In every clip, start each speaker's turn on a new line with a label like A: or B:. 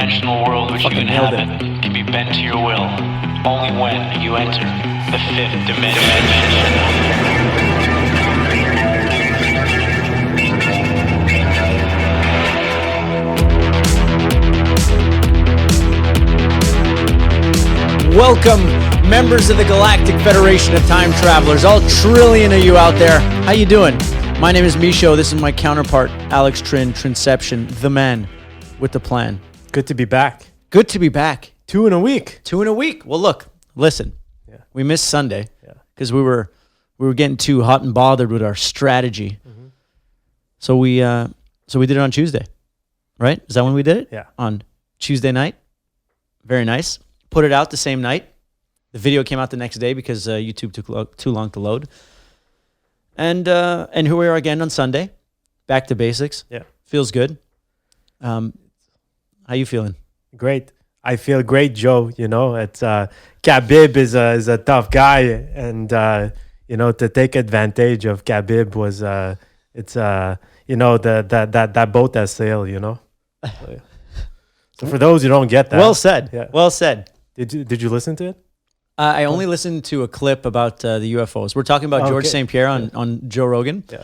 A: three-dimensional world which you inhabit can be bent to your will only when you enter the fifth dimension.
B: Welcome, members of the Galactic Federation of Time Travelers, all trillion of you out there. How you doing? My name is MISCHO. This is my counterpart, Alex Trinh, Trinception, the man with the plan.
C: Good to be back.
B: Good to be back.
C: 2 in a week.
B: 2 in a week. Well, look, listen.
C: Yeah.
B: We missed Sunday because we were getting too hot and bothered with our strategy. Mm-hmm. So we did it on Tuesday, right? Is that when we did it?
C: Yeah.
B: On Tuesday night. Very nice. Put it out the same night. The video came out the next day because YouTube took too long to load. And here we are again on Sunday. Back to basics.
C: Yeah.
B: Feels good. How you feeling?
C: Great. I feel great, Joe. You know, it's Khabib is a tough guy, and to take advantage of Khabib was that boat that sailed. You know. So for those who don't get that,
B: well said.
C: Yeah.
B: Well said.
C: Did you listen to it?
B: I only listened to a clip about the UFOs. We're talking about George St. Pierre on Joe Rogan.
C: Yeah.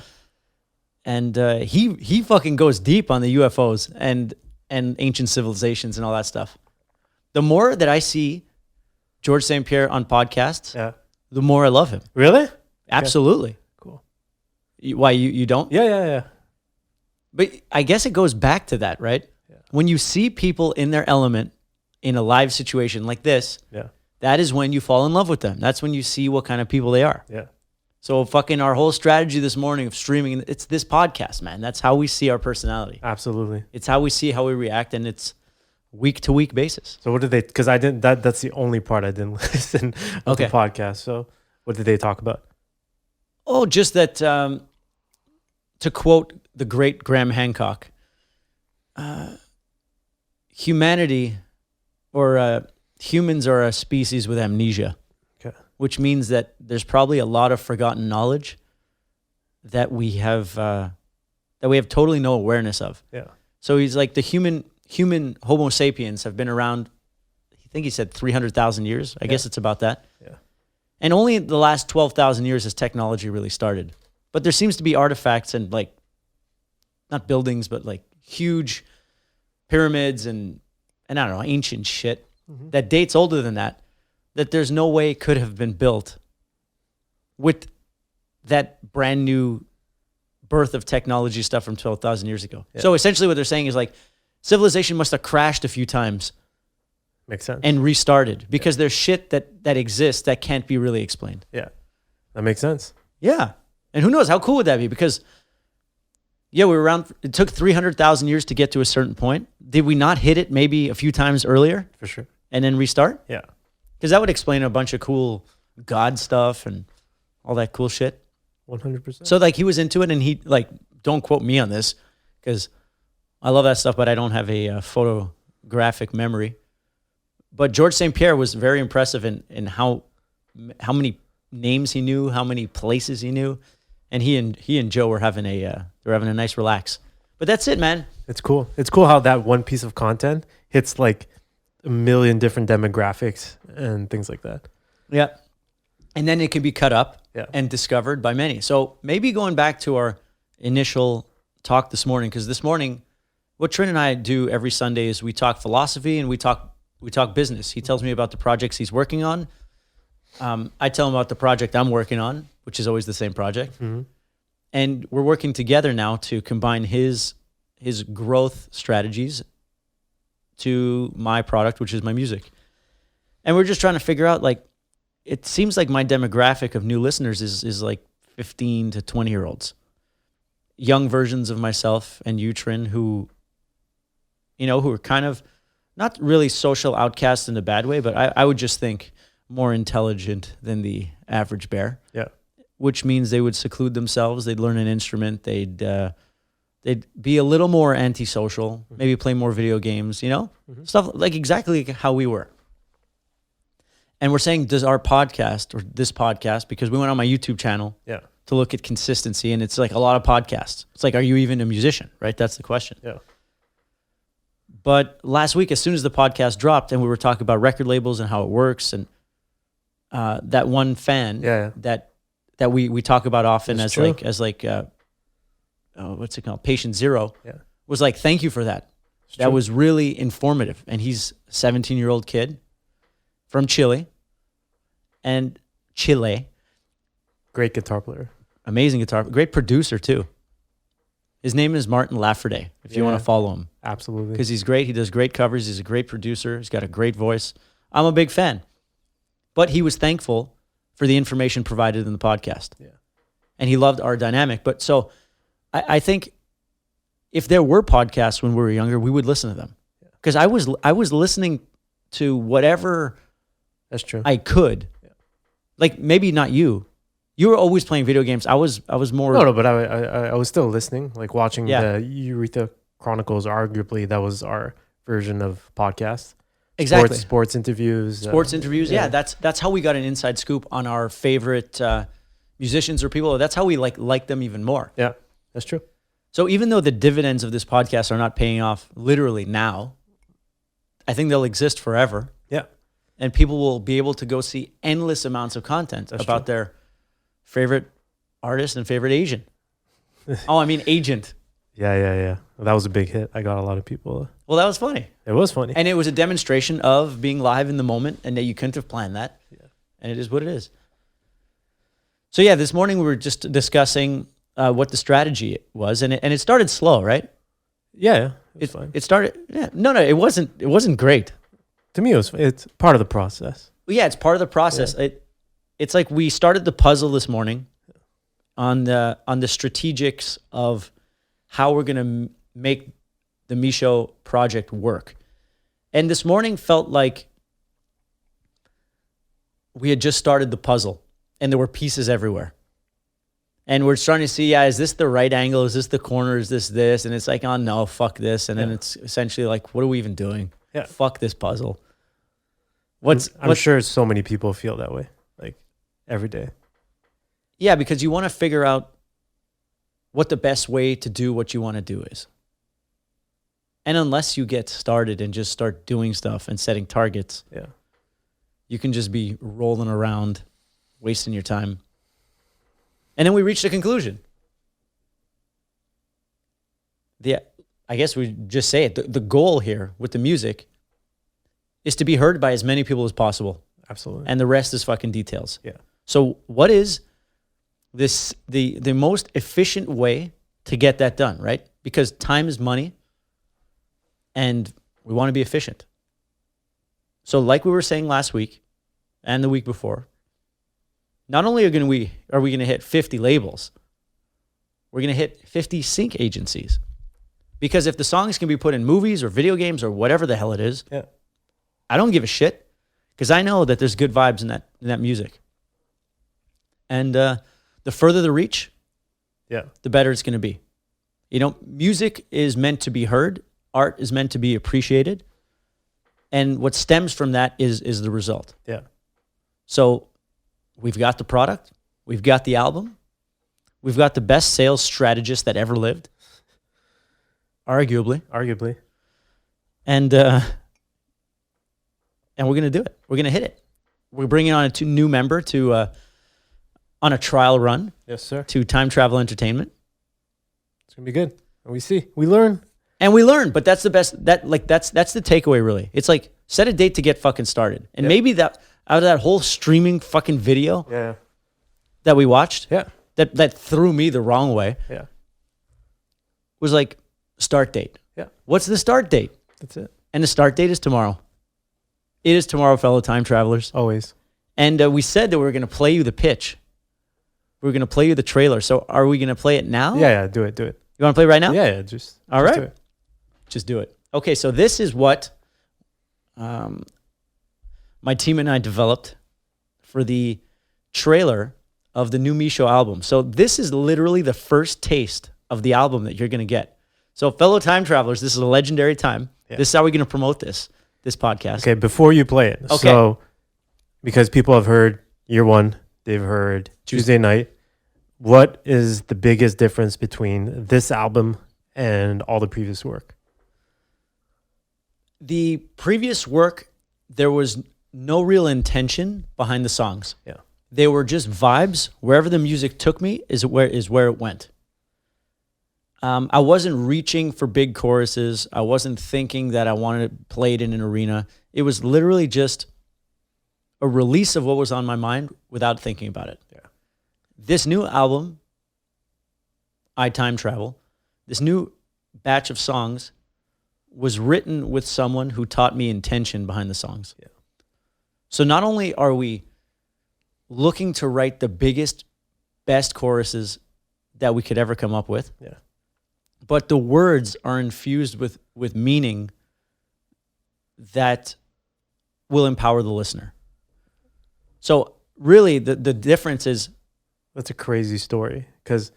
B: And he fucking goes deep on the UFOs and ancient civilizations and all that stuff. The more that I see George St. Pierre on podcasts, the more I love him.
C: Really?
B: Absolutely.
C: Okay. Cool.
B: Why, you don't?
C: Yeah.
B: But I guess it goes back to that, right? Yeah. When you see people in their element in a live situation like this, that is when you fall in love with them. That's when you see what kind of people they are.
C: Yeah.
B: So fucking our whole strategy this morning of streaming, it's this podcast, man. That's how we see our personality.
C: Absolutely.
B: It's how we see how we react, and it's week to week basis.
C: So what did they? Because I didn't. That's the only part I didn't listen of the podcast. So what did they talk about?
B: Oh, just that. To quote the great Graham Hancock, humanity, or humans are a species with amnesia. Okay. Which means that there's probably a lot of forgotten knowledge that we have totally no awareness of. Yeah. So he's like the human Homo sapiens have been around, I think he said 300,000 years. I guess it's about that. Yeah. And only in the last 12,000 years has technology really started. But there seems to be artifacts and like, not buildings, but like huge pyramids and I don't know, ancient shit that dates older than that there's no way it could have been built with that brand new birth of technology stuff from 12,000 years ago. Yeah. So essentially what they're saying is like civilization must have crashed a few times.
C: Makes sense.
B: And restarted because there's shit that exists that can't be really explained.
C: Yeah. That makes sense.
B: Yeah. And who knows, how cool would that be? Because we were around, it took 300,000 years to get to a certain point. Did we not hit it maybe a few times earlier?
C: For sure.
B: And then restart?
C: Yeah.
B: Because that would explain a bunch of cool God stuff and all that cool shit.
C: 100%.
B: So like he was into it, and he like, don't quote me on this because I love that stuff, but I don't have a photographic memory. But George St. Pierre was very impressive in how many names he knew, how many places he knew, and he and Joe were having a nice relax. But that's it, man.
C: It's cool. It's cool how that one piece of content hits like a million different demographics and things like that.
B: Yeah. And then it can be cut up and discovered by many. So maybe going back to our initial talk this morning, because this morning, what Trinh and I do every Sunday is we talk philosophy and we talk business. He tells me about the projects he's working on. I tell him about the project I'm working on, which is always the same project. Mm-hmm. And we're working together now to combine his growth strategies to my product, which is my music. And we're just trying to figure out, like, it seems like my demographic of new listeners is like 15 to 20-year-olds. Young versions of myself and you, Trinh, who are kind of not really social outcasts in a bad way, but I would just think more intelligent than the average bear. Yeah. Which means they would seclude themselves. They'd learn an instrument. They'd be a little more antisocial, maybe play more video games, stuff like exactly how we were. And we're saying, does our podcast or this podcast, because we went on my YouTube channel to look at consistency, and it's like a lot of podcasts. It's like, are you even a musician, right? That's the question. Yeah. But last week, as soon as the podcast dropped and we were talking about record labels and how it works, and that one fan that we talk about often
C: That's
B: as what's it called? Patient Zero was like, thank you for that. That was really informative. And he's a 17-year-old kid from Chile.
C: Great guitar player.
B: Amazing guitar. Great producer, too. His name is Martin Lafferty, if you want to follow him.
C: Absolutely.
B: Because he's great. He does great covers. He's a great producer. He's got a great voice. I'm a big fan. But he was thankful for the information provided in the podcast.
C: Yeah.
B: And he loved our dynamic. But so I think if there were podcasts when we were younger, we would listen to them. Because I was listening to whatever
C: That's true.
B: I could. Yeah. Like maybe not you. You were always playing video games. I was more.
C: No, but I was still listening, like watching the Eureka Chronicles. Arguably, that was our version of podcast.
B: Exactly.
C: Sports interviews.
B: Interviews. Yeah, that's how we got an inside scoop on our favorite musicians or people. That's how we like them even more.
C: Yeah, that's true.
B: So even though the dividends of this podcast are not paying off literally now, I think they'll exist forever.
C: Yeah.
B: And people will be able to go see endless amounts of content about their favorite artist and favorite agent. Agent.
C: Yeah. Well, that was a big hit. I got a lot of people.
B: Well, that was funny.
C: It was funny.
B: And it was a demonstration of being live in the moment and that you couldn't have planned that. Yeah. And it is what it is. So yeah, this morning we were just discussing what the strategy was, and it started slow, right?
C: Yeah. It's fine.
B: It started. Yeah. No, it wasn't great.
C: To me, it's part of the process.
B: Well, yeah, it's part of the process. Yeah. It's like we started the puzzle this morning on the strategics of how we're going to make the MISCHO project work. And this morning felt like we had just started the puzzle and there were pieces everywhere. And we're starting to see, is this the right angle? Is this the corner? Is this? And it's like, oh no, fuck this. And then it's essentially like, what are we even doing?
C: Yeah.
B: Fuck this puzzle.
C: I'm sure so many people feel that way, like every day.
B: Yeah, because you want to figure out what the best way to do what you want to do is. And unless you get started and just start doing stuff and setting targets, you can just be rolling around, wasting your time. And then we reached a conclusion. I guess we just say it. The goal here with the music is to be heard by as many people as possible.
C: Absolutely.
B: And the rest is fucking details.
C: Yeah.
B: So what is the most efficient way to get that done, right? Because time is money and we want to be efficient. So like we were saying last week and the week before, not only are we going to hit 50 labels, we're going to hit 50 sync agencies. Because if the songs can be put in movies or video games or whatever the hell it is, I don't give a shit because I know that there's good vibes in that music. And the further the reach, the better it's going to be. You know, music is meant to be heard. Art is meant to be appreciated. And what stems from that is the result.
C: Yeah.
B: So we've got the product. We've got the album. We've got the best sales strategist that ever lived. Arguably. And we're going to do it. We're going to hit it. We're bringing on a new member on a trial run.
C: Yes, sir.
B: To Time Travel Entertainment.
C: It's going to be good. And we learn.
B: And we learn, but that's the best. That's the takeaway, really. It's like, set a date to get fucking started. And maybe that out of that whole streaming fucking video that we watched, that threw me the wrong way, was like, start date.
C: Yeah.
B: What's the start date?
C: That's it.
B: And the start date is tomorrow. It is tomorrow, fellow time travelers.
C: Always.
B: And we said that we were going to play you the pitch. We were going to play you the trailer. So are we going to play it now?
C: Yeah, do it. You
B: want to play it right now?
C: Yeah,
B: All right.
C: Do it.
B: Just do it. Okay, so this is what my team and I developed for the trailer of the new MISCHO album. So this is literally the first taste of the album that you're going to get. So fellow time travelers, this is a legendary time. Yeah. This is how we're going to promote this podcast.
C: Okay, before you play it. Okay. So, because people have heard Year One, they've heard Tuesday Night. What is the biggest difference between this album and all the previous work?
B: the previous work, there was no real intention behind the songs.
C: Yeah.
B: They were just vibes. Wherever the music took me is where it went. I wasn't reaching for big choruses. I wasn't thinking that I wanted to play it in an arena. It was literally just a release of what was on my mind without thinking about it.
C: Yeah.
B: This new album, I Time Travel, this new batch of songs was written with someone who taught me intention behind the songs.
C: Yeah.
B: So not only are we looking to write the biggest, best choruses that we could ever come up with,
C: Yeah.
B: but the words are infused with meaning that will empower the listener. So really the difference is...
C: That's a crazy story, because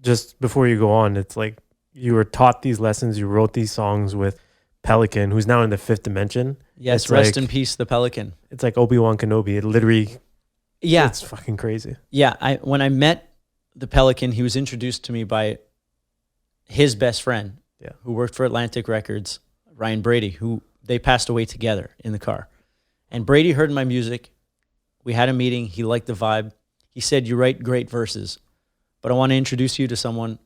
C: just before you go on, it's like you were taught these lessons, you wrote these songs with Pelican, who's now in the fifth dimension.
B: Yes,
C: it's
B: rest
C: like,
B: in peace, the Pelican.
C: It's like Obi-Wan Kenobi. It literally,
B: Yeah.
C: it's fucking crazy.
B: Yeah, when I met the Pelican, he was introduced to me by his best friend,
C: Yeah.
B: who worked for Atlantic Records, Ryan Brady, who they passed away together in the car. And Brady heard my music. We had a meeting. He liked the vibe. He said, "You write great verses, but I want to introduce you to someone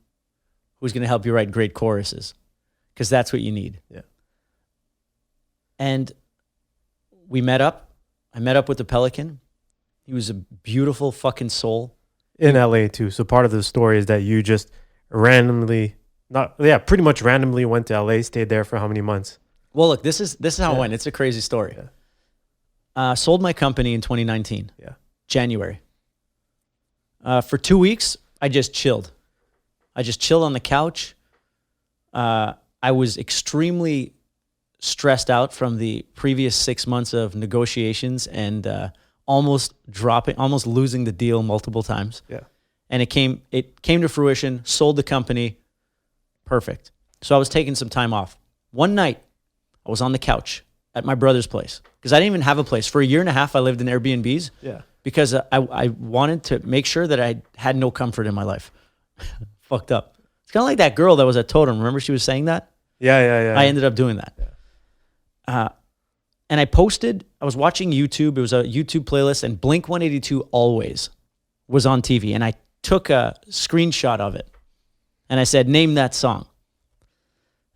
B: who's going to help you write great choruses, because that's what you need."
C: Yeah.
B: And we met up. I met up with the Pelican. He was a beautiful fucking soul.
C: In LA too. So part of the story is that you just pretty much randomly went to LA, stayed there for how many months?
B: Well, look, this is how it went. It's a crazy story.
C: Yeah.
B: Sold my company in 2019.
C: Yeah.
B: January. For 2 weeks, I just chilled. I just chilled on the couch. I was extremely stressed out from the previous 6 months of negotiations and almost losing the deal multiple times.
C: Yeah.
B: And it came to fruition, sold the company. Perfect. So I was taking some time off. One night, I was on the couch at my brother's place, because I didn't even have a place. For a year and a half, I lived in Airbnbs.
C: Yeah.
B: Because I wanted to make sure that I had no comfort in my life. Fucked up. It's kind of like that girl that was at Totem. Remember she was saying that?
C: Yeah.
B: I ended up doing that.
C: Yeah.
B: And I was watching YouTube. It was a YouTube playlist, and Blink 182 Always was on TV. And I took a screenshot of it. And I said, "Name that song."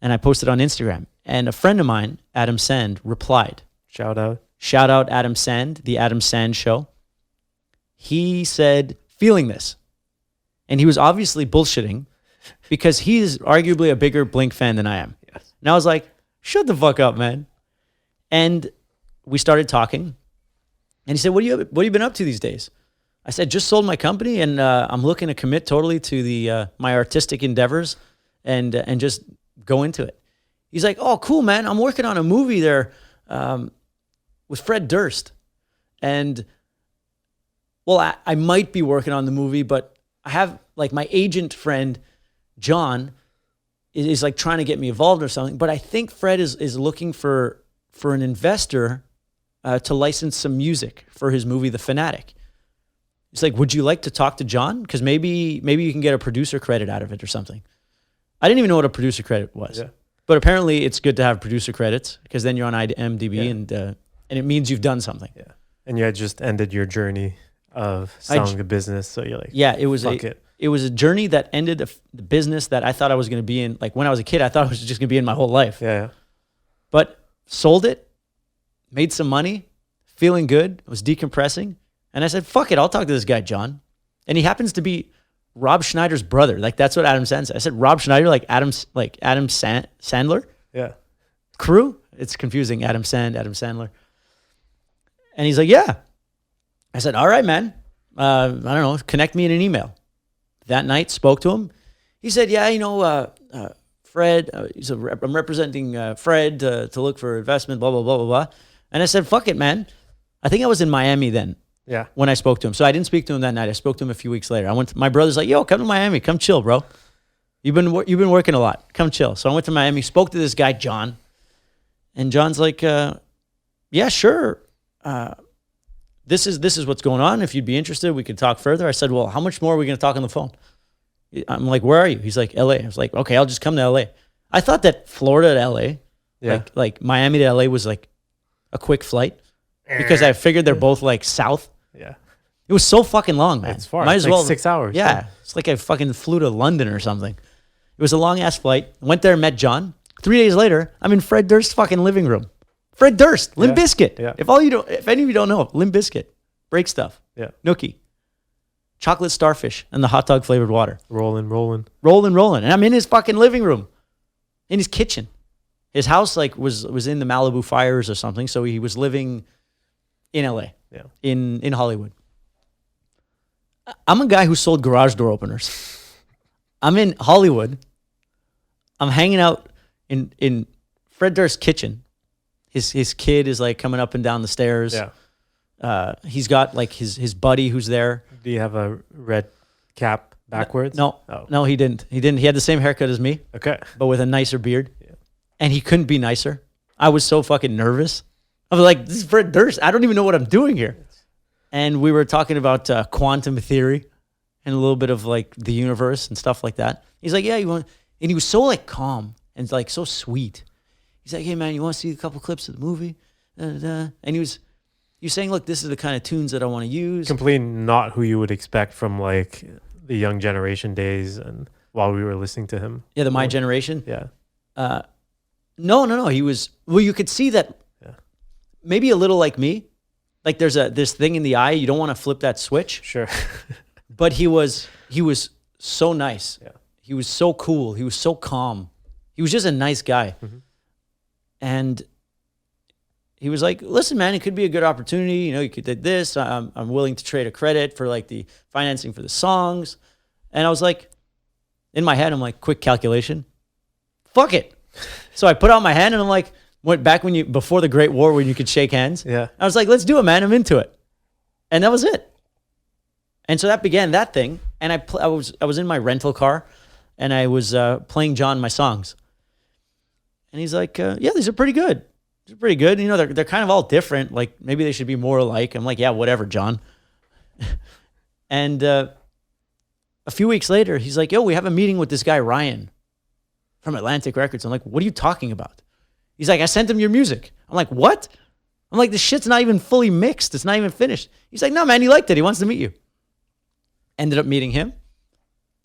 B: And I posted on Instagram. And a friend of mine, Adam Sand, replied.
C: Shout out.
B: Shout out Adam Sand, the Adam Sand Show. He said, "Feeling this." And he was obviously bullshitting, because he is arguably a bigger Blink fan than I am.
C: Yes.
B: And I was like, "Shut the fuck up, man." And we started talking. And he said, what have you been up to these days? I said, "Just sold my company, and I'm looking to commit totally to the my artistic endeavors and just go into it." He's like, "Oh, cool, man. I'm working on a movie there with Fred Durst. And, well, I might be working on the movie, but I have, like, my agent friend, John, is like trying to get me involved or something. But I think Fred is looking for an investor to license some music for his movie, The Fanatic." It's like, "Would you like to talk to John? Because maybe you can get a producer credit out of it or something." I didn't even know what a producer credit was.
C: Yeah.
B: But apparently it's good to have producer credits, because then you're on IMDb
C: Yeah.
B: and it means you've done something.
C: Yeah. And you had just ended your journey of selling the business. So you're like,
B: yeah, it was it was a journey that ended the business that I thought I was going to be in. Like when I was a kid, I thought I was just going to be in my whole life.
C: Yeah.
B: But sold it, made some money, feeling good, was decompressing. And I said, "Fuck it, I'll talk to this guy, John." And he happens to be Rob Schneider's brother. Like that's what Adam Sandler said. I said, "Rob Schneider, like Adam Sandler
C: Yeah.
B: crew?" It's confusing. Adam Sandler. And he's like, "Yeah." I said, "All right, man. I don't know. Connect me in an email." That night, spoke to him. He said, "Yeah, Fred, I'm representing Fred to look for investment, blah, blah, blah, blah, blah." And I said, "Fuck it, man." I think I was in Miami then.
C: Yeah.
B: When I spoke to him. So I didn't speak to him that night. I spoke to him a few weeks later. My brother's like, "Yo, come to Miami. Come chill, bro. You've been working a lot. Come chill." So I went to Miami, spoke to this guy, John. And John's like, "Yeah, sure. This is what's going on. If you'd be interested, we could talk further." I said, "Well, how much more are we going to talk on the phone?" I'm like, "Where are you?" He's like, "LA." I was like, "Okay, I'll just come to LA." I thought that Florida to LA
C: Yeah.
B: Like Miami to LA was like a quick flight because I figured they're both like south.
C: Yeah.
B: It was so fucking long, man.
C: It's far.
B: Might
C: It's
B: as
C: like
B: well
C: 6 hours.
B: Yeah, it's like I fucking flew to London or something. It was a long ass flight. Went there and met John. 3 days later, I'm in Fred Durst's fucking living room. Fred Durst, Limp Bizkit.
C: Yeah.
B: If any of you don't know, Limp Bizkit, Break Stuff,
C: Yeah.
B: Nookie, chocolate starfish, and the hot dog flavored water.
C: Rolling.
B: Rolling. And I'm in his fucking living room, in his kitchen. His house like was in the Malibu fires or something, so he was living in LA, in Hollywood. I'm a guy who sold garage door openers. I'm in Hollywood. I'm hanging out in Fred Durst's kitchen. His kid is like coming up and down the stairs.
C: Yeah.
B: He's got like his buddy who's there.
C: Do you have a red cap backwards?
B: No.
C: Oh.
B: No, he didn't. He had the same haircut as me,
C: Okay.
B: but with a nicer beard. Yeah. And he couldn't be nicer. I was so fucking nervous. I was like, this is Fred Durst. I don't even know what I'm doing here. And we were talking about quantum theory and a little bit of like the universe and stuff like that. He's like, yeah, you want, and he was so like calm and like so sweet. He's like, hey man, you want to see a couple clips of the movie? And he was saying, look, this is the kind of tunes that I want to use.
C: Completely not who you would expect from like the young generation days and while we were listening to him.
B: Yeah, My Generation.
C: Yeah.
B: No. He was, well, you could see that maybe a little like me. Like there's this thing in the eye, you don't want to flip that switch.
C: Sure.
B: But he was so nice.
C: Yeah.
B: He was so cool. He was so calm. He was just a nice guy. Mm-hmm. And he was like, listen, man, it could be a good opportunity. You know, you could do this. I'm willing to trade a credit for like the financing for the songs. And I was like, in my head, I'm like, quick calculation. Fuck it. So I put out my hand and I'm like, went back before the Great War when you could shake hands.
C: Yeah.
B: I was like, let's do it, man. I'm into it. And that was it. And so that began that thing. And I was in my rental car and I was playing John my songs. And he's like, yeah, these are pretty good. They're pretty good. You know, they're kind of all different. Like maybe they should be more alike. I'm like, yeah, whatever, John. And a few weeks later, he's like, yo, we have a meeting with this guy, Ryan, from Atlantic Records. I'm like, what are you talking about? He's like, I sent him your music. I'm like, what? I'm like, this shit's not even fully mixed. It's not even finished. He's like, no, man, he liked it. He wants to meet you. Ended up meeting him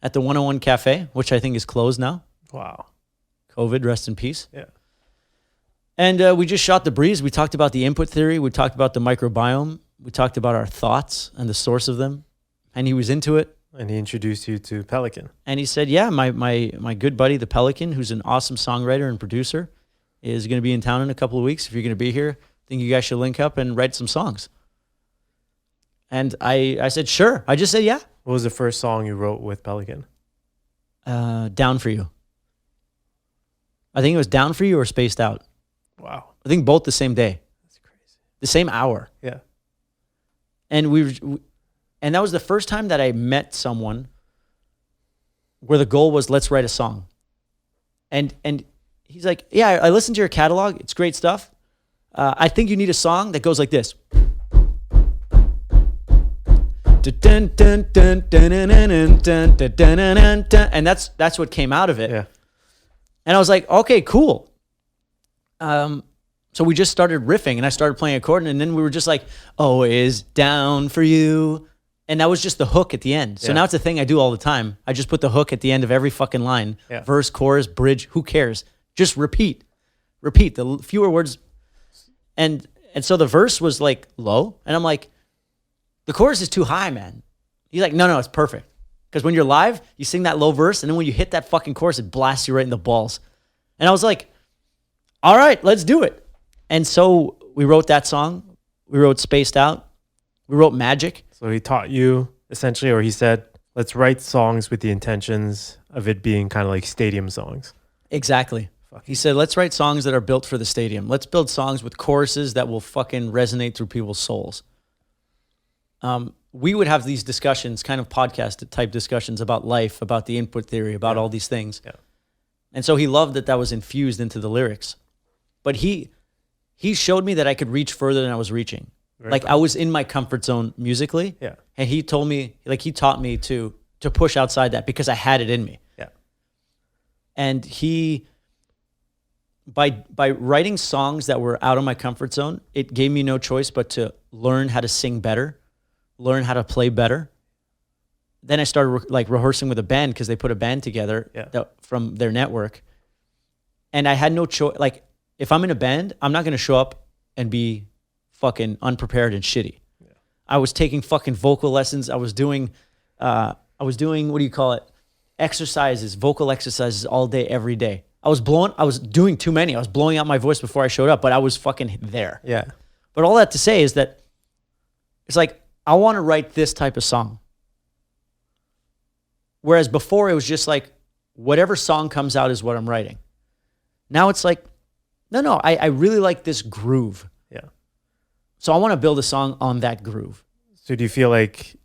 B: at the 101 Cafe, which I think is closed now.
C: Wow.
B: COVID, rest in peace.
C: Yeah.
B: And we just shot the breeze. We talked about the input theory. We talked about the microbiome. We talked about our thoughts and the source of them. And he was into it.
C: And he introduced you to Pelican.
B: And he said, yeah, my good buddy, the Pelican, who's an awesome songwriter and producer, is going to be in town in a couple of weeks. If you're going to be here, I think you guys should link up and write some songs. And I said, sure. I just said, yeah.
C: What was the first song you wrote with Pelican?
B: Down for You. I think it was Down for You or Spaced Out.
C: Wow.
B: I think both the same day.
C: That's crazy.
B: The same hour.
C: Yeah.
B: And and that was the first time that I met someone where the goal was, let's write a song. And he's like, yeah, I listened to your catalog. It's great stuff. I think you need a song that goes like this. And that's what came out of it.
C: Yeah.
B: And I was like, okay, cool. So we just started riffing and I started playing a chord and then we were just like, always down for you. And that was just the hook at the end. So now it's a thing I do all the time. I just put the hook at the end of every fucking line. Yeah. Verse, chorus, bridge, who cares? Just repeat. The fewer words. And so the verse was like low. And I'm like, the chorus is too high, man. He's like, no, it's perfect. Because when you're live, you sing that low verse and then when you hit that fucking chorus, it blasts you right in the balls. And I was like, all right, let's do it. And so we wrote that song. We wrote Spaced Out. We wrote Magic.
C: So he taught you essentially, or he said, let's write songs with the intentions of it being kind of like stadium songs.
B: Exactly. He said, let's write songs that are built for the stadium. Let's build songs with choruses that will fucking resonate through people's souls. We would have these discussions, kind of podcast type discussions about life, about the input theory, about all these things. Yeah. And so he loved that was infused into the lyrics. But he showed me that I could reach further than I was reaching. Like I was in my comfort zone musically. Yeah. And he told me, like he taught me to push outside that because I had it in me.
C: Yeah.
B: And by writing songs that were out of my comfort zone, it gave me no choice but to learn how to sing better, learn how to play better. Then I started rehearsing with a band because they put a band together from their network. And I had no choice. Like, if I'm in a band, I'm not going to show up and be fucking unprepared and shitty. Yeah. I was taking fucking vocal lessons. I was doing, what do you call it? Exercises, vocal exercises all day, every day. I was doing too many. I was blowing out my voice before I showed up, but I was fucking there.
C: Yeah.
B: But all that to say is that it's like, I want to write this type of song. Whereas before it was just like, whatever song comes out is what I'm writing. Now it's like, no, I really like this groove.
C: Yeah.
B: So I want to build a song on that groove.
C: So do you feel like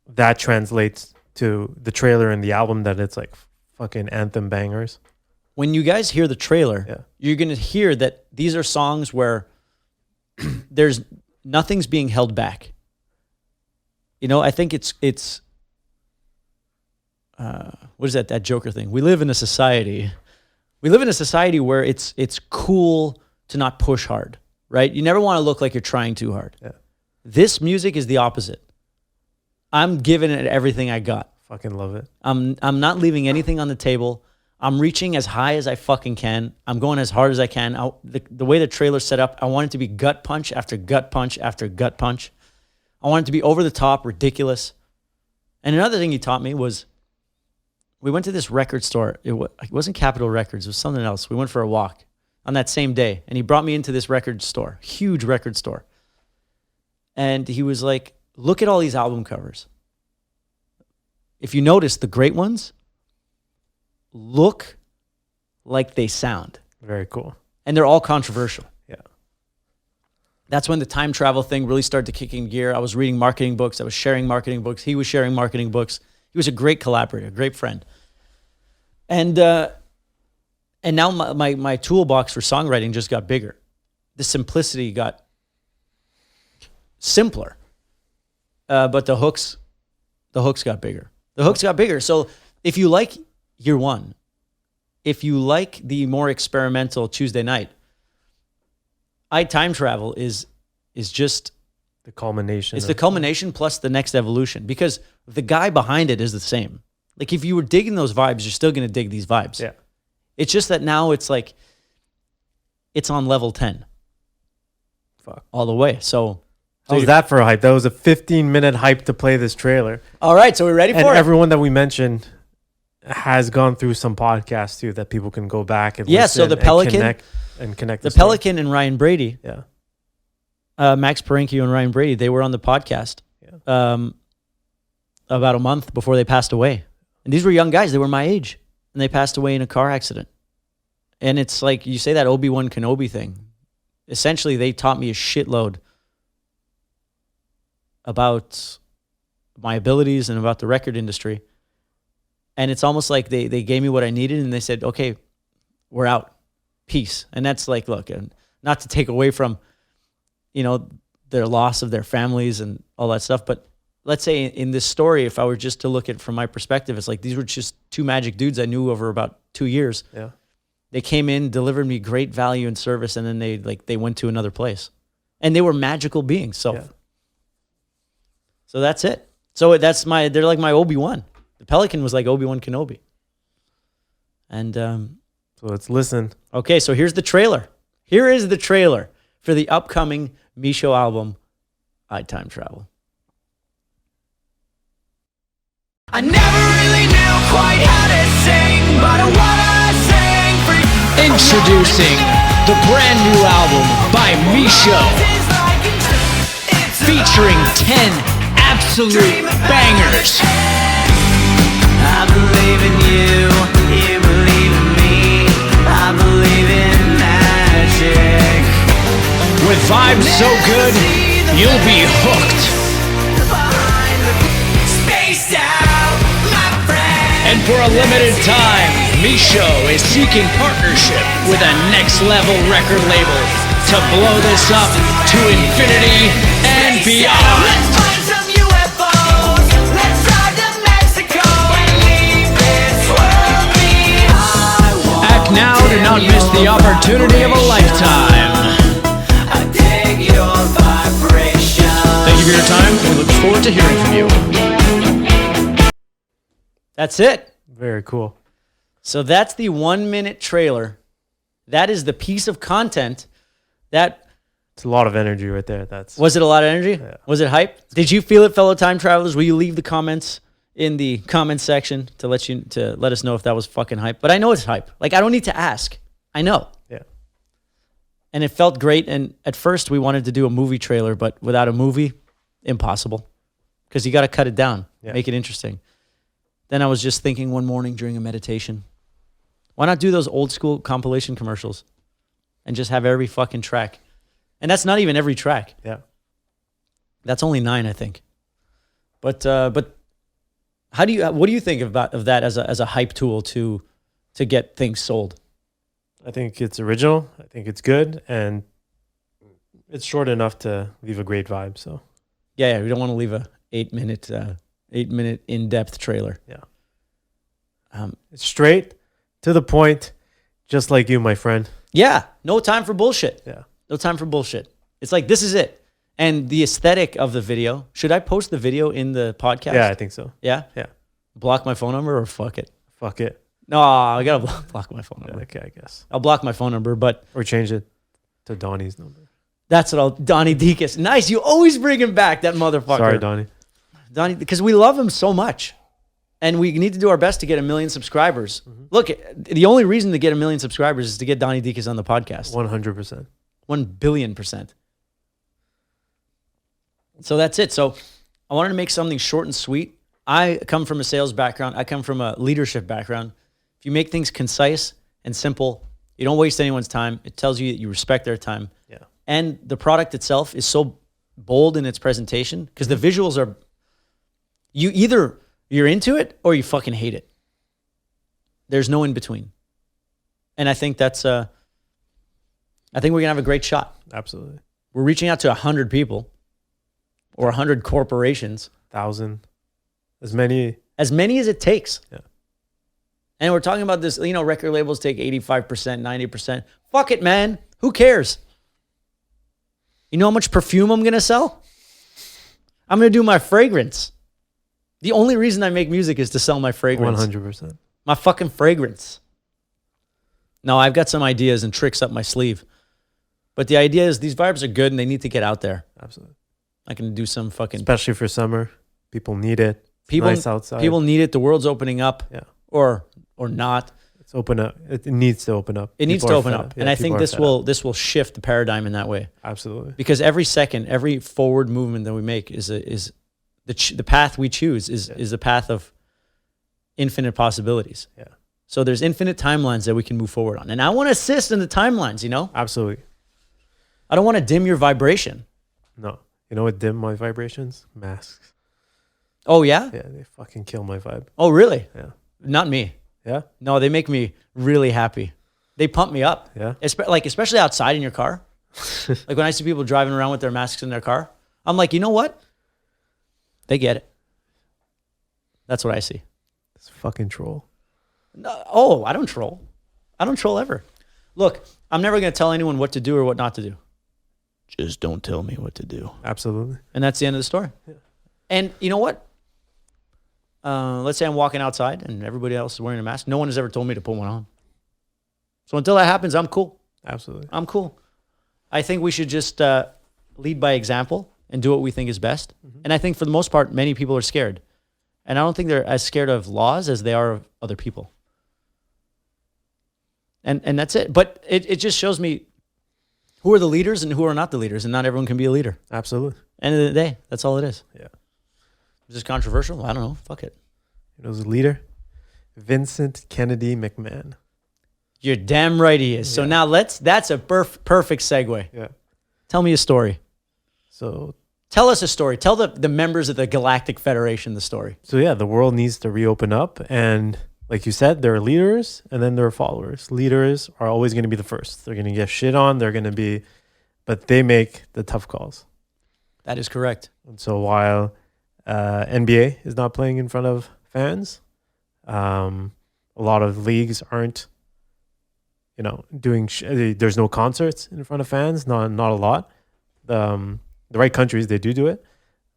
C: that translates to the trailer and the album, that it's like fucking anthem bangers?
B: When you guys hear the trailer, you're going to hear that these are songs where nothing's being held back. You know, I think it's what is that Joker thing? We live in a society where it's cool to not push hard, right? You never want to look like you're trying too hard.
C: Yeah.
B: This music is the opposite. I'm giving it everything I got.
C: Fucking love it.
B: I'm not leaving anything on the table. I'm reaching as high as I fucking can. I'm going as hard as I can. The way the trailer's set up, I want it to be gut punch after gut punch after gut punch. I want it to be over the top, ridiculous. And another thing he taught me was, we went to this record store. It wasn't Capitol Records. It was something else. We went for a walk on that same day. And he brought me into this record store, huge record store. And he was like, look at all these album covers. If you notice, the great ones look like they sound.
C: Very cool.
B: And they're all controversial.
C: Yeah.
B: That's when the time travel thing really started to kick in gear. I was reading marketing books. I was sharing marketing books. He was sharing marketing books. He was a great collaborator, a great friend. And now my toolbox for songwriting just got bigger. The simplicity got simpler. But the hooks got bigger. The hooks got bigger. So if you like Year One, if you like the more experimental Tuesday Night, Time Travel is just
C: the culmination.
B: It's the culmination plus the next evolution, because the guy behind it is the same. Like, if you were digging those vibes, you're still going to dig these vibes.
C: Yeah.
B: It's just that now it's like, it's on level 10.
C: Fuck.
B: All the way. So
C: how's that for a hype? That was a 15-minute hype to play this trailer.
B: All right, so we're ready for it.
C: And everyone that we mentioned has gone through some podcasts too that people can go back and listen.
B: So the Pelican
C: and connect.
B: The Pelican and Ryan Brady.
C: Yeah.
B: Max Parenkio and Ryan Brady, they were on the podcast about a month before they passed away. And these were young guys. They were my age. And they passed away in a car accident. And it's like, you say that Obi-Wan Kenobi thing. Essentially, they taught me a shitload about my abilities and about the record industry. And it's almost like they gave me what I needed, and they said, okay, we're out. Peace. And that's like, look, and not to take away from, their loss of their families and all that stuff, but let's say in this story, if I were just to look at it from my perspective, it's like, these were just two magic dudes I knew over about 2 years.
C: Yeah.
B: They came in, delivered me great value and service, and then they went to another place. And they were magical beings. So that's it. So they're like my Obi-Wan. The Pelican was like Obi-Wan Kenobi. And
C: so let's listen.
B: Okay, so here's the trailer. Here is the trailer for the upcoming MISCHO album, Time Travel.
D: I never really knew quite how to sing, but I wanna sing for you.
A: Introducing the brand new album by MISCHO, featuring 10 absolute bangers.
D: I believe in you, you believe in me, I believe in magic.
A: With vibes so good, you'll be hooked.
D: Spaced out, my friend.
A: And for a limited time, MISCHO is seeking partnership with a next-level record label to blow this up to infinity and beyond.
D: Let's find some UFOs. Let's drive to Mexico and leave this world behind.
A: Act now to not miss the opportunity to hearing from you.
B: That's it.
C: Very cool.
B: So that's the 1 minute trailer. That is the piece of content that.
C: It's a lot of energy right there.
B: Was it a lot of energy?
C: Yeah.
B: Was it hype? Did you feel it, fellow time travelers? Will you leave the comments in the comments section to let us know if that was fucking hype? But I know it's hype. Like, I don't need to ask. I know.
C: Yeah.
B: And it felt great. And at first we wanted to do a movie trailer, but without a movie, impossible. Because you got to cut it down, make it interesting. Then I was just thinking one morning during a meditation, why not do those old school compilation commercials and just have every fucking track? And that's not even every track.
C: Yeah.
B: That's only 9, I think. But what do you think of that as a hype tool to get things sold?
C: I think it's original. I think it's good, and it's short enough to leave a great vibe. So
B: yeah, we don't want to leave a 8-minute in-depth trailer.
C: Yeah. It's straight to the point, just like you, my friend.
B: Yeah, no time for bullshit.
C: Yeah.
B: No time for bullshit. It's like, this is it. And the aesthetic of the video, should I post the video in the podcast?
C: Yeah, I think so.
B: Yeah?
C: Yeah.
B: Block my phone number or fuck it?
C: Fuck it.
B: No, I got to block my phone number.
C: Yeah, okay, I guess.
B: I'll block my phone number, but...
C: Or change it to Donnie's number.
B: That's what I'll... Donnie Deacus. Nice. You always bring him back, that motherfucker.
C: Sorry, Donnie.
B: Donnie, because we love him so much. And we need to do our best to get 1 million subscribers. Mm-hmm. Look, the only reason to get 1 million subscribers is to get Donnie Deacus on the podcast.
C: 100%.
B: 1 billion%. So that's it. So I wanted to make something short and sweet. I come from a sales background. I come from a leadership background. If you make things concise and simple, you don't waste anyone's time. It tells you that you respect their time.
C: Yeah.
B: And the product itself is so bold in its presentation because the visuals are, you're into it or you fucking hate it. There's no in between. And I think that's, I think we're going to have a great shot.
C: Absolutely.
B: We're reaching out to 100 people or 100 corporations.
C: 1,000. As many
B: as it takes.
C: Yeah.
B: And we're talking about this, record labels take 85%, 90%. Fuck it, man. Who cares? You know how much perfume I'm going to sell? I'm going to do my fragrance. The only reason I make music is to sell my fragrance.
C: 100%.
B: My fucking fragrance. No, I've got some ideas and tricks up my sleeve. But the idea is these vibes are good and they need to get out there.
C: Absolutely.
B: I can do some fucking...
C: Especially for summer. People need it. It's nice outside.
B: People need it. The world's opening up.
C: Yeah.
B: Or not.
C: It's open up. It needs to open up.
B: It needs to open up. And I think this will shift the paradigm in that way.
C: Absolutely.
B: Because every second, every forward movement that we make is the path we choose is the path of infinite possibilities.
C: Yeah.
B: So there's infinite timelines that we can move forward on. And I want to assist in the timelines,
C: Absolutely.
B: I don't want to dim your vibration.
C: No. You know what dim my vibrations? Masks.
B: Oh, yeah?
C: Yeah, they fucking kill my vibe.
B: Oh, really?
C: Yeah.
B: Not me.
C: Yeah?
B: No, they make me really happy. They pump me up.
C: Yeah?
B: Especially outside in your car. Like when I see people driving around with their masks in their car, I'm like, you know what? They get it. That's what I see.
C: It's fucking troll.
B: No, I don't troll. I don't troll ever. Look, I'm never going to tell anyone what to do or what not to do. Just don't tell me what to do.
C: Absolutely.
B: And that's the end of the story.
C: Yeah.
B: And you know what? Let's say I'm walking outside and everybody else is wearing a mask. No one has ever told me to put one on. So until that happens, I'm cool.
C: Absolutely.
B: I'm cool. I think we should just lead by example and do what we think is best. Mm-hmm. And I think for the most part, many people are scared. And I don't think they're as scared of laws as they are of other people. And that's it. But it just shows me who are the leaders and who are not the leaders. And not everyone can be a leader.
C: Absolutely.
B: End of the day, that's all it is.
C: Yeah.
B: Is this controversial? I don't know. Fuck it.
C: You know who's the leader? Vincent Kennedy McMahon.
B: You're damn right he is. So now that's a perfect segue.
C: Yeah.
B: Tell me a story.
C: So
B: tell us a story. Tell the members of the Galactic Federation the story.
C: So yeah, the world needs to reopen up. And like you said, there are leaders and then there are followers. Leaders are always going to be the first. They're going to get shit on. But they make the tough calls.
B: That is correct.
C: And so while NBA is not playing in front of fans, a lot of leagues aren't, doing. There's no concerts in front of fans. Not a lot. The right countries, they do it.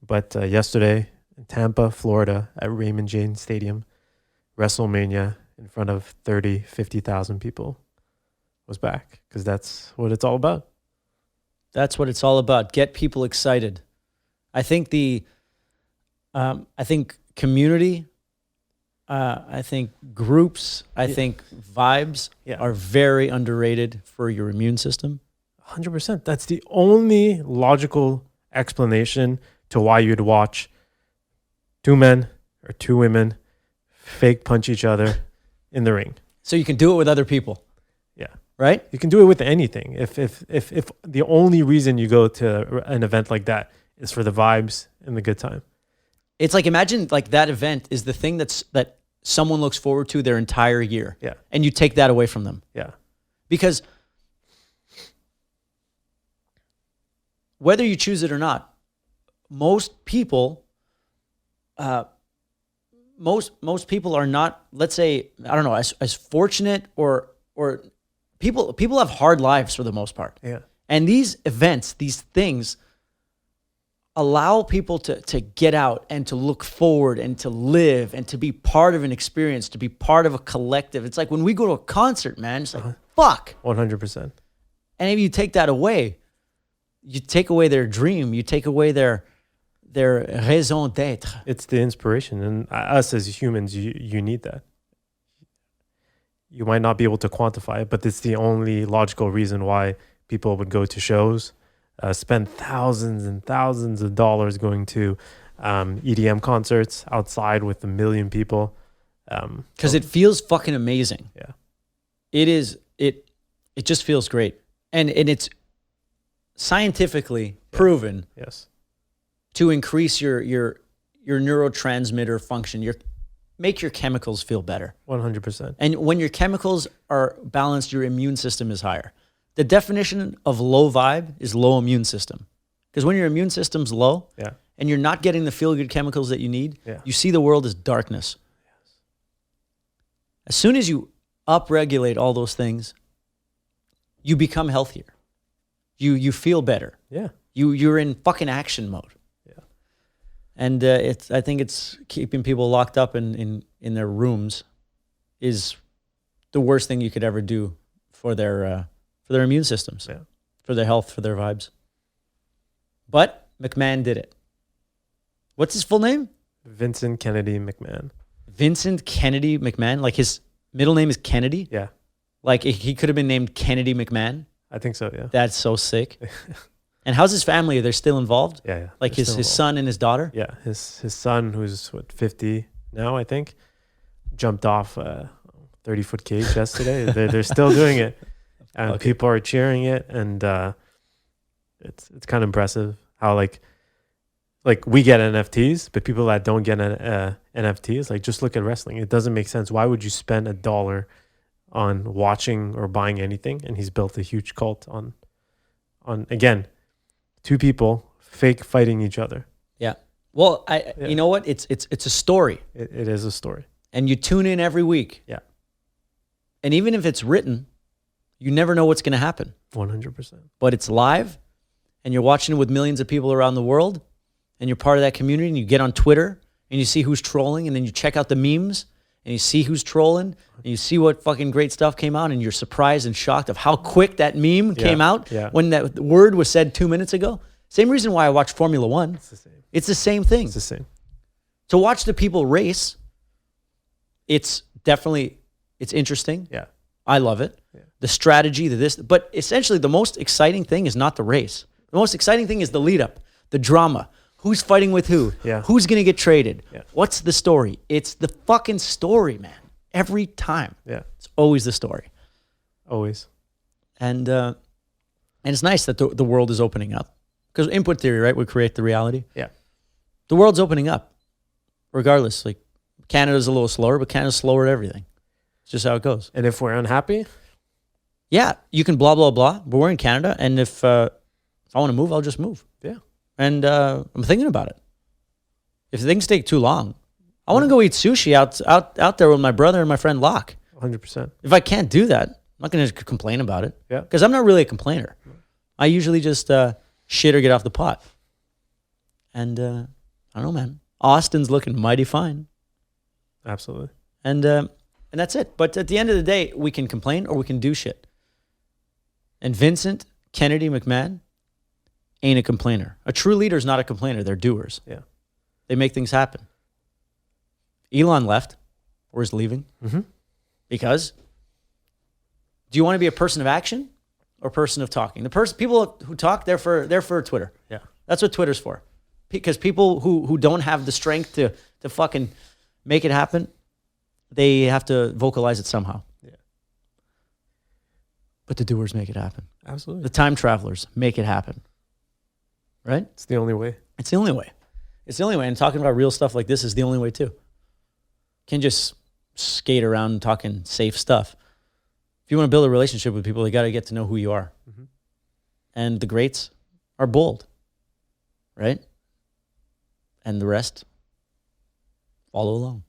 C: But yesterday in Tampa, Florida, at Raymond James Stadium, WrestleMania in front of 30, 50,000 people was back, because that's what it's all about.
B: That's what it's all about. Get people excited. I think I think community, I think groups, I think vibes are very underrated for your immune system.
C: 100%. That's the only logical explanation to why you'd watch two men or two women fake punch each other in the ring.
B: So you can do it with other people.
C: Yeah.
B: Right?
C: You can do it with anything. If the only reason you go to an event like that is for the vibes and the good time.
B: It's like, imagine like that event is the thing that someone looks forward to their entire year.
C: Yeah.
B: And you take that away from them.
C: Yeah.
B: Because whether you choose it or not, most people most people are not, let's say, I don't know, as fortunate or people have hard lives for the most part.
C: Yeah.
B: And these events, these things allow people to get out and to look forward and to live and to be part of an experience, to be part of a collective. It's like when we go to a concert, man, it's like, fuck.
C: 100%.
B: And if you take that away, you take away their dream, you take away their raison d'être.
C: It's the inspiration, and us as humans, you need that. You might not be able to quantify it, but it's the only logical reason why people would go to shows, spend thousands and thousands of dollars going to EDM concerts outside with 1 million people.
B: Because it feels fucking amazing.
C: Yeah.
B: It just feels great. And it's scientifically proven
C: Yes.
B: to increase your neurotransmitter function, make your chemicals feel better.
C: 100%.
B: And when your chemicals are balanced, your immune system is higher. The definition of low vibe is low immune system. Because when your immune system's low and you're not getting the feel-good chemicals that you need, you see the world as darkness. Yes. As soon as you upregulate all those things, you become healthier. You feel better.
C: Yeah.
B: You're in fucking action mode.
C: Yeah.
B: And I think it's keeping people locked up in their rooms is the worst thing you could ever do for their immune systems, for their health, for their vibes. But McMahon did it. What's his full name?
C: Vincent Kennedy McMahon.
B: Vincent Kennedy McMahon? Like his middle name is Kennedy?
C: Yeah.
B: Like he could have been named Kennedy McMahon?
C: I think so, yeah.
B: That's so sick. And how's his family? Are they still involved?
C: Yeah.
B: Like his son and his daughter?
C: Yeah, his son, who's 50 now, I think, jumped off a 30-foot cage yesterday. They're still doing it, and people are cheering it, and it's kind of impressive how like we get NFTs, but people that don't get NFTs, like just look at wrestling. It doesn't make sense. Why would you spend $1 on watching or buying anything? And he's built a huge cult on again, two people fake fighting each other.
B: Yeah. Well, you know what? It's a story.
C: It is a story.
B: And you tune in every week.
C: Yeah.
B: And even if it's written, you never know what's going to happen.
C: 100%.
B: But it's live, and you're watching it with millions of people around the world, and you're part of that community, and you get on Twitter, and you see who's trolling, and then you check out the memes, and you see who's trolling, and you see what fucking great stuff came out, and you're surprised and shocked of how quick that meme came out when that word was said 2 minutes ago. Same reason why I watch Formula One.
C: It's the same.
B: It's the same thing.
C: It's the same.
B: To watch the people race, it's interesting.
C: Yeah.
B: I love it. Yeah. The strategy, but essentially the most exciting thing is not the race. The most exciting thing is the lead up, the drama. Who's fighting with who?
C: Yeah.
B: Who's going to get traded?
C: Yeah.
B: What's the story? It's the fucking story, man. Every time.
C: Yeah.
B: It's always the story.
C: Always.
B: And it's nice that the world is opening up. Because input theory, right, would create the reality.
C: Yeah.
B: The world's opening up. Regardless. Like Canada's a little slower, but Canada's slower at everything. It's just how it goes.
C: And if we're unhappy?
B: Yeah, you can blah, blah, blah. But we're in Canada. And if I want to move, I'll just move.
C: Yeah.
B: And I'm thinking about it. If things take too long, I want to go eat sushi out there with my brother and my friend Locke.
C: 100%.
B: If I can't do that, I'm not going to complain about it.
C: Yeah.
B: Because I'm not really a complainer. I usually just shit or get off the pot. And I don't know, man. Austin's looking mighty fine.
C: Absolutely.
B: And that's it. But at the end of the day, we can complain or we can do shit. And Vincent Kennedy McMahon ain't a complainer. A true leader is not a complainer. They're doers.
C: Yeah.
B: They make things happen. Elon left or is leaving because do you want to be a person of action or a person of talking? People who talk, they're for Twitter.
C: Yeah.
B: That's what Twitter's for. Because people who don't have the strength to fucking make it happen, they have to vocalize it somehow.
C: Yeah.
B: But the doers make it happen.
C: Absolutely.
B: The time travelers make it happen. Right?
C: It's the only way.
B: It's the only way. It's the only way. And talking about real stuff like this is the only way too. Can't just skate around talking safe stuff. If you want to build a relationship with people, you got to get to know who you are. And the greats are bold. Right? And the rest follow along.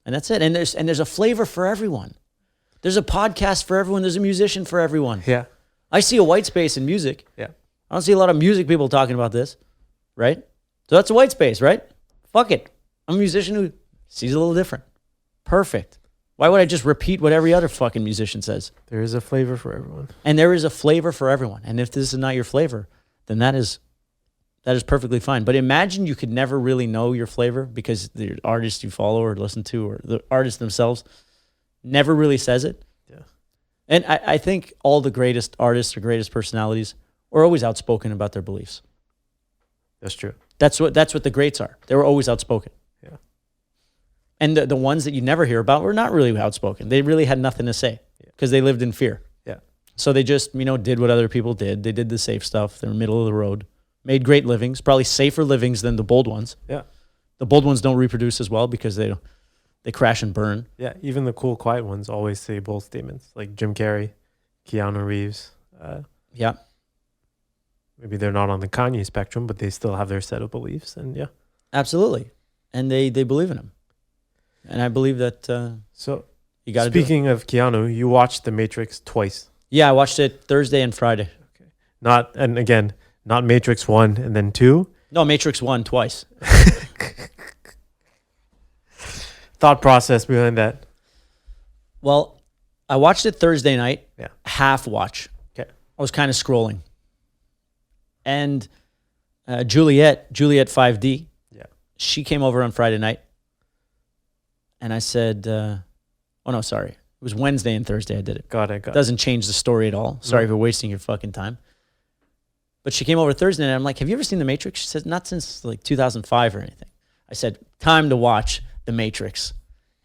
B: And that's it. And there's a flavor for everyone. There's a podcast for everyone. There's a musician for everyone.
C: Yeah.
B: I see a white space in music.
C: Yeah.
B: I don't see a lot of music people talking about this, right? So that's a white space, right? Fuck it. I'm a musician who sees it a little different. Perfect. Why would I just repeat what every other fucking musician says?
C: There is a flavor for everyone.
B: And there is a flavor for everyone. And if this is not your flavor, then that is perfectly fine. But imagine you could never really know your flavor because the artist you follow or listen to or the artists themselves never really says it.
C: Yeah.
B: And I think all the greatest artists or greatest personalities are always outspoken about their beliefs.
C: That's true.
B: That's what the greats are. They were always outspoken.
C: Yeah.
B: And the ones that you never hear about were not really outspoken. They really had nothing to say because they lived in fear.
C: Yeah.
B: So they just, did what other people did. They did the safe stuff. They were middle of the road. Made great livings, probably safer livings than the bold ones.
C: Yeah.
B: The bold ones don't reproduce as well because they crash and burn.
C: Yeah. Even the cool, quiet ones always say bold statements, like Jim Carrey, Keanu Reeves.
B: Yeah.
C: Maybe they're not on the Kanye spectrum, but they still have their set of beliefs. And yeah.
B: Absolutely. And they believe in him. And I believe that
C: So
B: you got to
C: speaking of Keanu, you watched The Matrix twice.
B: Yeah, I watched it Thursday and Friday.
C: Okay. Not Matrix 1 and then 2.
B: No, Matrix 1 twice.
C: Thought process behind that.
B: Well, I watched it Thursday night.
C: Yeah.
B: Half watch.
C: Okay.
B: I was kind of scrolling. And Juliet 5D,
C: Yeah.
B: she came over on Friday night. And I said, it was Wednesday and Thursday I did it.
C: Got it.
B: Doesn't change the story at all. Sorry for wasting your fucking time. But she came over Thursday and I'm like, have you ever seen The Matrix? She said, not since like 2005 or anything. I said, time to watch The Matrix.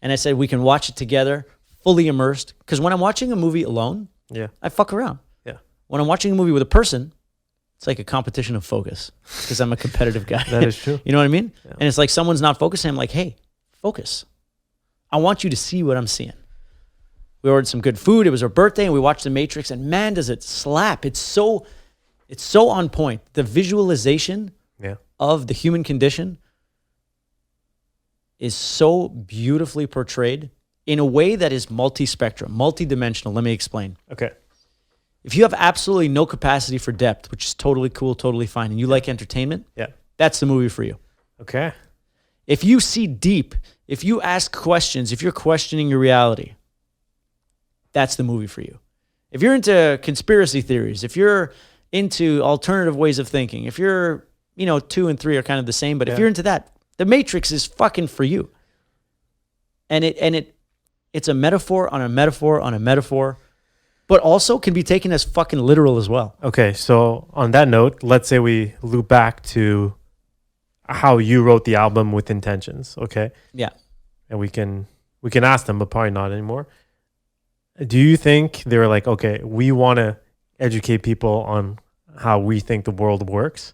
B: And I said, we can watch it together, fully immersed. Because when I'm watching a movie alone,
C: Yeah.
B: I fuck around.
C: Yeah.
B: When I'm watching a movie with a person, it's like a competition of focus because I'm a competitive guy.
C: That is true.
B: You know what I mean?
C: Yeah.
B: And it's like someone's not focusing. I'm like, hey, focus. I want you to see what I'm seeing. We ordered some good food. It was her birthday, and we watched The Matrix. And man, does it slap! It's so on point. The visualization of the human condition is so beautifully portrayed in a way that is multi-spectrum, multi-dimensional. Let me explain.
C: Okay.
B: If you have absolutely no capacity for depth, which is totally cool, totally fine, and you like entertainment, that's the movie for you.
C: Okay.
B: If you see deep, if you ask questions, if you're questioning your reality, that's the movie for you. If you're into conspiracy theories, if you're into alternative ways of thinking, if you're, 2 and 3 are kind of the same, but if you're into that, The Matrix is fucking for you. And it's a metaphor on a metaphor on a metaphor, but also can be taken as fucking literal as well.
C: Okay, so on that note, let's say we loop back to how you wrote the album with intentions, okay?
B: Yeah.
C: And we can ask them, but probably not anymore. Do you think they were like, okay, we want to educate people on how we think the world works?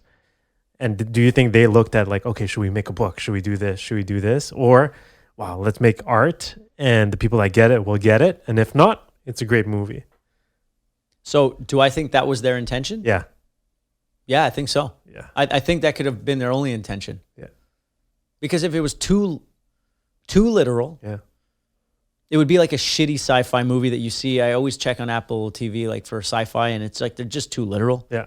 C: And do you think they looked at like, okay, should we make a book? Should we do this? Should we do this? Or, wow, let's make art and the people that get it will get it. And if not, it's a great movie.
B: So do I think that was their intention?
C: Yeah.
B: Yeah, I think so.
C: Yeah.
B: I think that could have been their only intention.
C: Yeah.
B: Because if it was too literal, it would be like a shitty sci-fi movie that you see. I always check on Apple TV like for sci-fi, and it's like they're just too literal.
C: Yeah.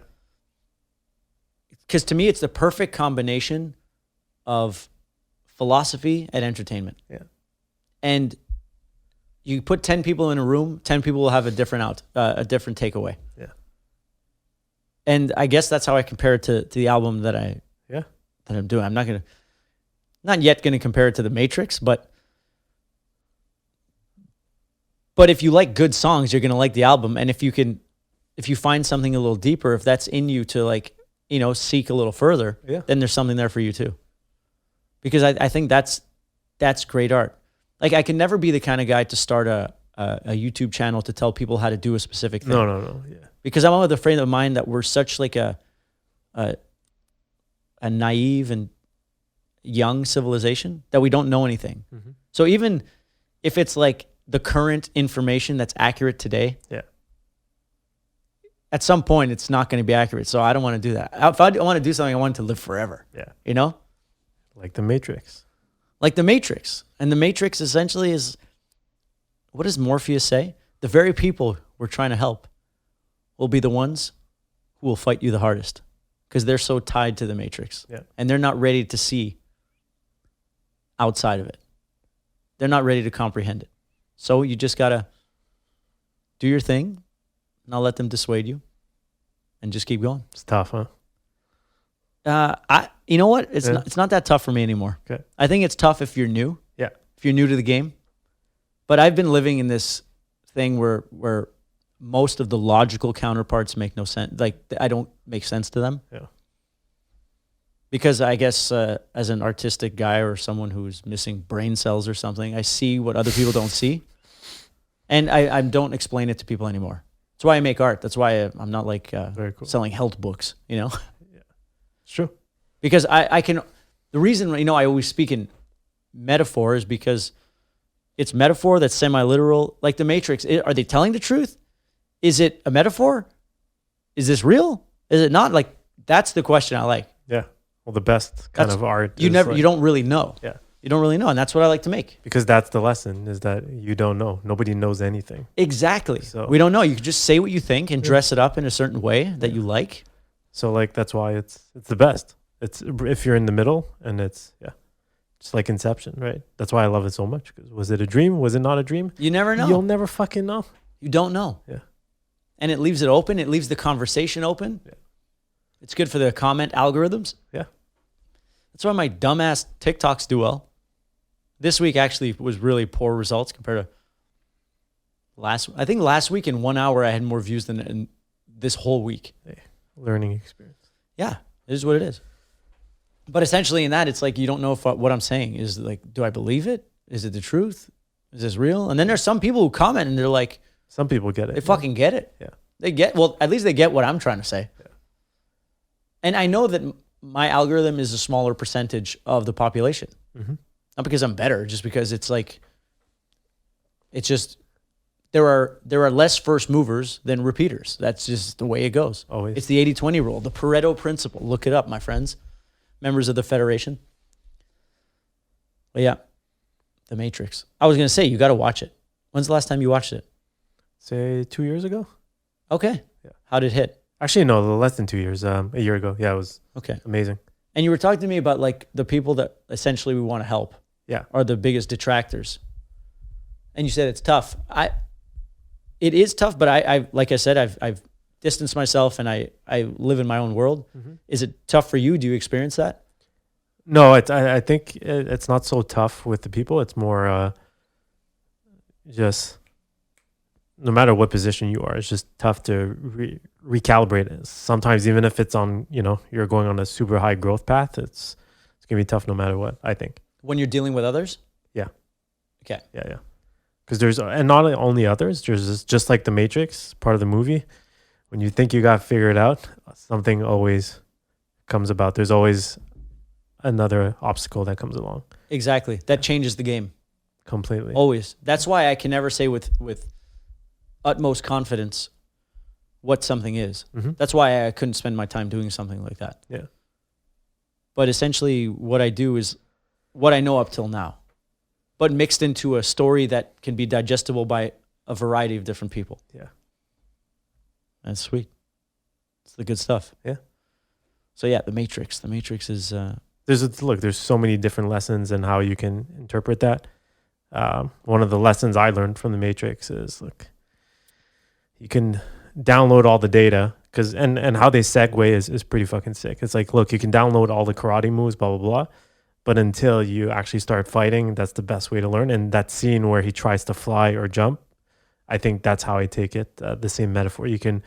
B: because to me, it's the perfect combination of philosophy and entertainment.
C: Yeah.
B: And you put 10 people in a room, 10 people will have a different takeaway.
C: Yeah.
B: And I guess that's how I compare it to the album that I'm doing. I'm not yet gonna compare it to The Matrix, but if you like good songs, you're gonna like the album. And if you find something a little deeper, if that's in you to like, seek a little further, then there's something there for you too. Because I think that's great art. Like I can never be the kind of guy to start a YouTube channel to tell people how to do a specific thing.
C: No. Yeah.
B: Because I'm with a frame of mind that we're such like a naive and young civilization that we don't know anything.
C: Mm-hmm.
B: So even if it's like the current information that's accurate today, at some point it's not going to be accurate. So I don't want to do that. If I want to do something, I want it to live forever.
C: Yeah. Like The Matrix.
B: Like The Matrix. And The Matrix essentially is, what does Morpheus say? The very people we're trying to help will be the ones who will fight you the hardest because they're so tied to the Matrix.
C: Yeah.
B: And they're not ready to see outside of it. They're not ready to comprehend it. So you just got to do your thing, not let them dissuade you, and just keep going.
C: It's tough, huh?
B: You know what? It's not that tough for me anymore.
C: Okay.
B: I think it's tough if you're new.
C: Yeah.
B: If you're new to the game. But I've been living in this thing where most of the logical counterparts make no sense. Like I don't make sense to them.
C: Yeah.
B: Because I guess as an artistic guy or someone who's missing brain cells or something, I see what other people don't see. And I don't explain it to people anymore. That's why I make art. That's why I'm not like
C: Very cool.
B: selling health books,
C: It's true.
B: Because I can, the reason, I always speak in metaphor is because it's metaphor that's semi-literal. Like The Matrix, are they telling the truth? Is it a metaphor? Is this real? Is it not? Like, that's the question I like.
C: Yeah. Well, the best kind of art.
B: You don't really know.
C: Yeah.
B: You don't really know. And that's what I like to make.
C: Because that's the lesson, is that you don't know. Nobody knows anything.
B: Exactly.
C: So,
B: we don't know. You can just say what you think and dress it up in a certain way that you like.
C: So like, that's why it's the best. It's if you're in the middle, and it's just like Inception, right? That's why I love it so much. Because was it a dream? Was it not a dream?
B: You never know.
C: You'll never fucking know.
B: You don't know.
C: Yeah.
B: And it leaves it open. It leaves the conversation open.
C: Yeah.
B: It's good for the comment algorithms.
C: Yeah.
B: That's why my dumbass TikToks do well. This week actually was really poor results compared to I think last week in 1 hour I had more views than in this whole week.
C: Hey, learning experience.
B: Yeah, it is what it is. But essentially in that, it's like you don't know if what I'm saying is like, do I believe it? Is it the truth? Is this real? And then there's some people who comment and they're like,
C: some people get it.
B: They fucking get it.
C: Yeah.
B: At least they get what I'm trying to say.
C: Yeah.
B: And I know that my algorithm is a smaller percentage of the population.
C: Mm-hmm.
B: Not because I'm better, just because it's like, it's just, there are less first movers than repeaters. That's just the way it goes.
C: Always.
B: It's the 80-20 rule, the Pareto principle. Look it up, my friends, members of the Federation. But yeah, The Matrix. I was going to say, you got to watch it. When's the last time you watched it?
C: Say 2 years ago.
B: Okay.
C: Yeah.
B: How did it hit?
C: Actually, no, less than 2 years. A year ago. Yeah, it was amazing.
B: And you were talking to me about like the people that essentially we want to help.
C: Yeah.
B: Are the biggest detractors. And you said it's tough. It is tough, but I like I said, I've distanced myself and I live in my own world. Mm-hmm. Is it tough for you? Do you experience that?
C: No, I think it's not so tough with the people. It's more just no matter what position you are, it's just tough to recalibrate it. Sometimes even if it's on, you're going on a super high growth path, it's gonna be tough no matter what, I think.
B: When you're dealing with others?
C: Yeah.
B: Okay.
C: Yeah. Because and not only others, there's just like The Matrix, part of the movie. When you think you got figured out, something always comes about. There's always another obstacle that comes along.
B: Exactly. That changes the game.
C: Completely.
B: Always. That's why I can never say with utmost confidence what something is. Mm-hmm. That's why I couldn't spend my time doing something like that.
C: Yeah.
B: But essentially what I do is what I know up till now, but mixed into a story that can be digestible by a variety of different people.
C: Yeah.
B: That's sweet. It's the good stuff.
C: Yeah.
B: So yeah, the Matrix. The Matrix is.
C: There's so many different lessons and how you can interpret that. One of the lessons I learned from the Matrix is, look, you can download all the data and how they segue is pretty fucking sick. It's like, look, you can download all the karate moves, blah, blah, blah. But until you actually start fighting, that's the best way to learn. And that scene where he tries to fly or jump, I think that's how I take it. The same metaphor. You can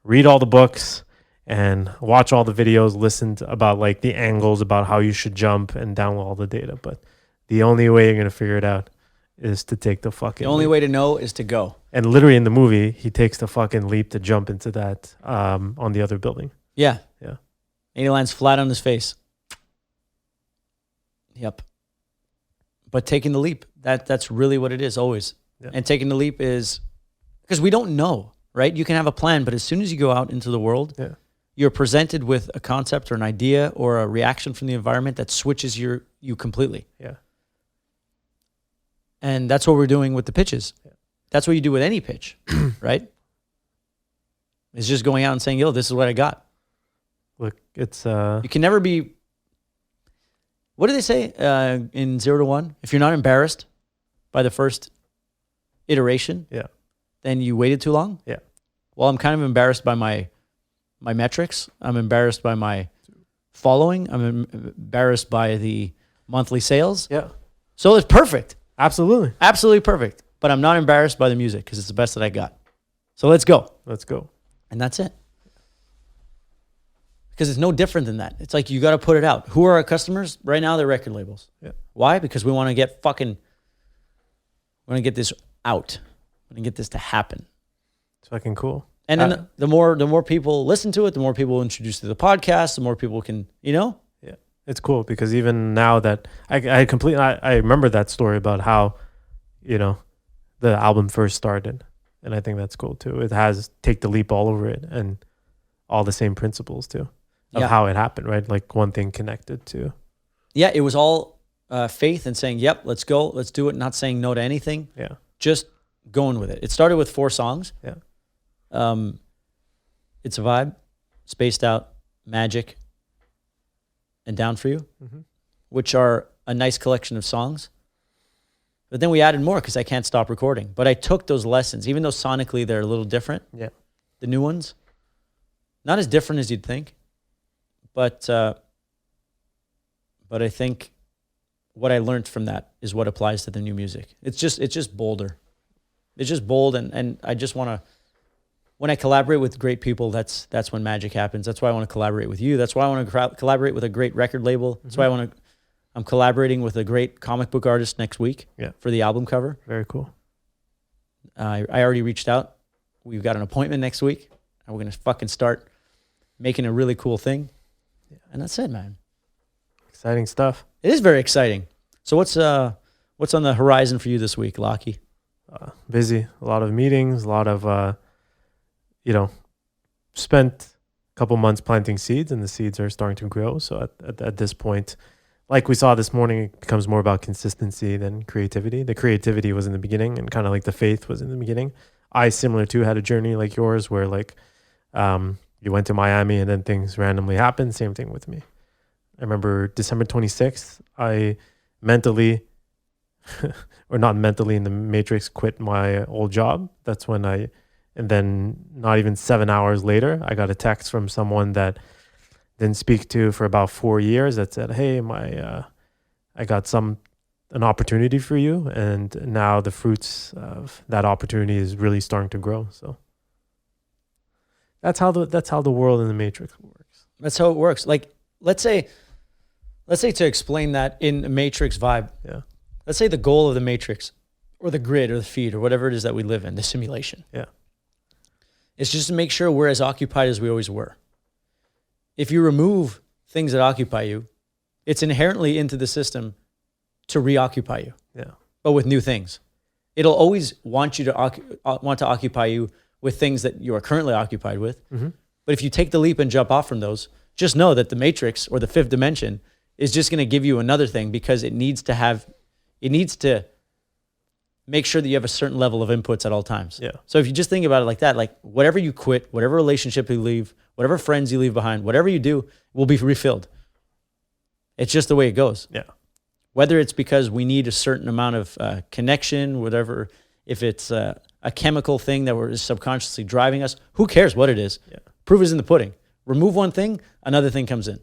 C: read all the books and watch all the videos, listen to, about like the angles, about how you should jump and download all the data. But the only way you're going to figure it out is to take the fucking
B: The only
C: leap.
B: way to know is to go.
C: And literally in the movie, he takes the fucking leap to jump into that on the other building.
B: Yeah.
C: Yeah.
B: And he lands flat on his face. Yep. But taking the leap, that's really what it is always.
C: Yeah.
B: And taking the leap is because we don't know, right? You can have a plan, but as soon as you go out into the world,
C: Yeah.
B: you're presented with a concept or an idea or a reaction from the environment that switches you completely.
C: Yeah.
B: And that's what we're doing with the pitches.
C: Yeah.
B: That's what you do with any pitch, right? It's just going out and saying, yo, this is what I got.
C: Look, it's
B: You can never be, what do they say in 0 to 1? If you're not embarrassed by the first iteration,
C: yeah.
B: then you waited too long.
C: Yeah.
B: Well, I'm kind of embarrassed by my metrics. I'm embarrassed by my following. I'm embarrassed by the monthly sales.
C: Yeah.
B: So it's perfect.
C: Absolutely.
B: Absolutely perfect. But I'm not embarrassed by the music because it's the best that I got. So let's go.
C: Let's go.
B: And that's it. Because it's no different than that. It's like you got to put it out. Who are our customers? Right now, they're record labels.
C: Yeah.
B: Why? Because we want to get this out. We want to get this to happen.
C: It's fucking cool.
B: And then the more people listen to it, the more people will introduce to the podcast, the more people can,
C: Yeah. It's cool because even now that I remember that story about how, the album first started. And I think that's cool too. It has Take the Leap all over it and all the same principles too of how it happened, right? Like one thing connected to.
B: Yeah, it was all faith and saying, yep, let's go, let's do it. Not saying no to anything.
C: Yeah.
B: Just going with it. It started with 4 songs.
C: Yeah.
B: It's a Vibe, Spaced Out, Magic, and Down For You, which are a nice collection of songs. But then we added more because I can't stop recording. But I took those lessons, even though sonically they're a little different.
C: Yeah.
B: The new ones, not as different as you'd think. But I think what I learned from that is what applies to the new music. It's just bolder. It's just bold, and I just want to. When I collaborate with great people, that's when magic happens. That's why I want to collaborate with you. That's why I want to collaborate with a great record label. That's why I'm collaborating with a great comic book artist next week for the album cover.
C: Very cool.
B: I already reached out. We've got an appointment next week, and we're going to fucking start making a really cool thing. Yeah. And that's it, man.
C: Exciting stuff.
B: It is very exciting. So what's on the horizon for you this week, Lockie?
C: Busy. A lot of meetings, a lot of, spent a couple months planting seeds and the seeds are starting to grow. So at this point, like we saw this morning, it becomes more about consistency than creativity. The creativity was in the beginning and kind of like the faith was in the beginning. I, similar to, had a journey like yours where you went to Miami and then things randomly happened. Same thing with me. I remember December 26th, I mentally, or not mentally in the Matrix, quit my old job. That's when and then not even 7 hours later, I got a text from someone that didn't speak to for about 4 years that said, hey, I got an opportunity for you. And now the fruits of that opportunity is really starting to grow. So that's how the world in the Matrix works.
B: That's how it works. Like, let's say to explain that in a Matrix vibe.
C: Yeah.
B: Let's say the goal of the Matrix or the grid or the feed or whatever it is that we live in, the simulation.
C: Yeah.
B: It's just to make sure we're as occupied as we always were. If you remove things that occupy you, it's inherently into the system to reoccupy you.
C: Yeah.
B: But with new things. It'll always want you to want to occupy you with things that you are currently occupied with. Mm-hmm. But if you take the leap and jump off from those, just know that the Matrix or the fifth dimension is just going to give you another thing because it needs to make sure that you have a certain level of inputs at all times.
C: Yeah.
B: So if you just think about it like that, like whatever you quit, whatever relationship you leave, whatever friends you leave behind, whatever you do will be refilled. It's just the way it goes.
C: Yeah.
B: Whether it's because we need a certain amount of connection, whatever, if it's a chemical thing that we're subconsciously driving us, who cares what it is?
C: Yeah.
B: Proof is in the pudding. Remove one thing, another thing comes in.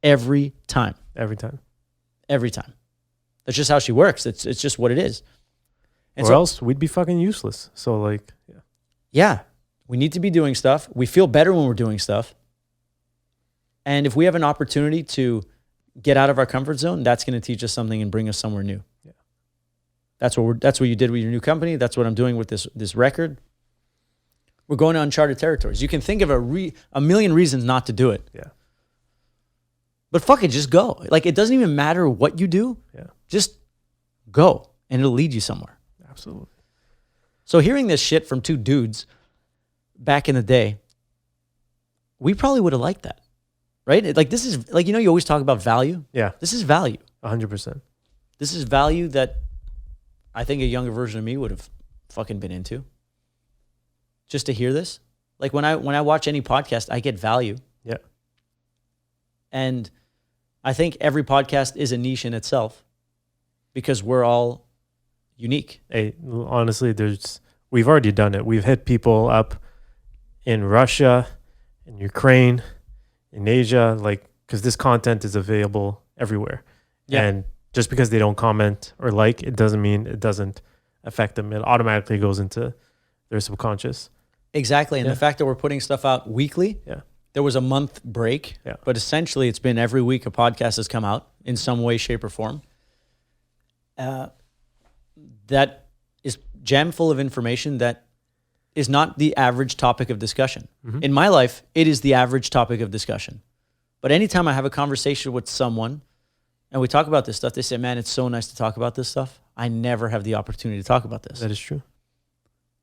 B: Every time.
C: Every time.
B: Every time. That's just how she works. It's just what it is. And
C: Or else we'd be fucking useless. So like, yeah.
B: Yeah, we need to be doing stuff. We feel better when we're doing stuff. And if we have an opportunity to get out of our comfort zone, that's going to teach us something and bring us somewhere new.
C: Yeah.
B: That's what you did with your new company. That's what I'm doing with this record. We're going to uncharted territories. You can think of a million reasons not to do it.
C: Yeah.
B: But fuck it, just go. Like, it doesn't even matter what you do.
C: Yeah.
B: Just go, and it'll lead you somewhere.
C: Absolutely.
B: So hearing this shit from two dudes back in the day, we probably would have liked that, right? Like, this is, like, you always talk about value.
C: Yeah.
B: This is value.
C: 100%.
B: This is value that I think a younger version of me would have fucking been into. Just to hear this. Like, when I watch any podcast, I get value.
C: Yeah.
B: And I think every podcast is a niche in itself because we're all unique.
C: Hey, honestly, we've already done it. We've hit people up in Russia, in Ukraine, in Asia, like, because this content is available everywhere.
B: Yeah.
C: And just because they don't comment or like, it doesn't mean it doesn't affect them. It automatically goes into their subconscious.
B: Exactly. And the fact that we're putting stuff out weekly,
C: Yeah.
B: there was a month break,
C: Yeah.
B: but essentially it's been every week a podcast has come out in some way, shape, or form. That is jam full of information that is not the average topic of discussion.
C: Mm-hmm.
B: In my life, it is the average topic of discussion. But anytime I have a conversation with someone and we talk about this stuff, they say, man, it's so nice to talk about this stuff. I never have the opportunity to talk about this.
C: That is true.